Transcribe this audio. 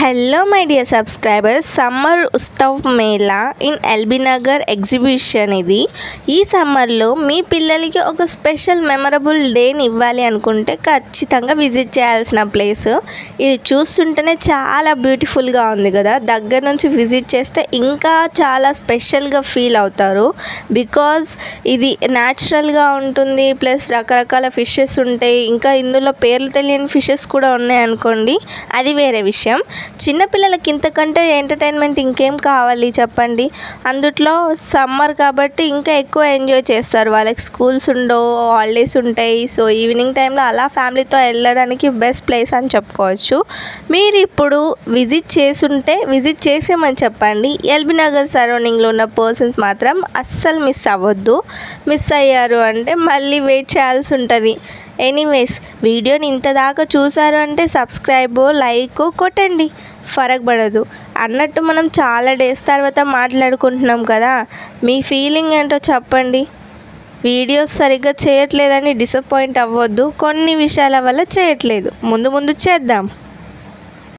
Hello my dear subscribers, summer Utsav Mela in LB Nagar exhibition ఇది. ఈ సమ్మర్లో మీ పిల్లలకి ఒక స్పెషల్ మెమరబుల్ డేని ఇవ్వాలి అనుకుంటే ఖచ్చితంగా విజిట్ చేయాల్సిన ప్లేస్ ఇది. చూస్తుంటేనే చాలా బ్యూటిఫుల్గా ఉంది కదా. దగ్గర నుంచి విజిట్ చేస్తే ఇంకా చాలా స్పెషల్గా ఫీల్ అవుతారు. బికాజ్ ఇది న్యాచురల్గా ఉంటుంది, ప్లస్ రకరకాల ఫిషెస్ ఉంటాయి. ఇంకా ఇందులో పేర్లు తెలియని ఫిషెస్ కూడా ఉన్నాయి అనుకోండి, అది వేరే విషయం. చిన్నపిల్లలకి ఇంతకంటే ఎంటర్టైన్మెంట్ ఇంకేం కావాలి చెప్పండి. అందుట్లో సమ్మర్ కాబట్టి ఇంకా ఎక్కువ ఎంజాయ్ చేస్తారు. వాళ్ళకి స్కూల్స్ ఉండవు, హాలిడేస్ ఉంటాయి. సో ఈవినింగ్ టైంలో అలా ఫ్యామిలీతో వెళ్ళడానికి బెస్ట్ ప్లేస్ అని చెప్పుకోవచ్చు. మీరు ఇప్పుడు విజిట్ చేసేమని చెప్పండి. ఎల్బీ నగర్ సరౌండింగ్లో ఉన్న పర్సన్స్ మాత్రం అస్సలు మిస్ అవ్వద్దు. మిస్ అయ్యారు అంటే మళ్ళీ వెయిట్ చేయాల్సి ఉంటుంది. ఎనీవేస్, వీడియోని ఇంత దాకా చూసారు అంటే సబ్స్క్రైబ్, లైక్ కొట్టండి, ఫరక్ పడదు. అన్నట్టు మనం చాలా డేస్ తర్వాత మాట్లాడుకుంటున్నాం కదా, మీ ఫీలింగ్ ఏంటో చెప్పండి. వీడియోస్ సరిగ్గా చేయట్లేదని డిసప్పాయింట్ అవ్వద్దు. కొన్ని విషయాల వల్ల చేయట్లేదు, ముందు చేద్దాం.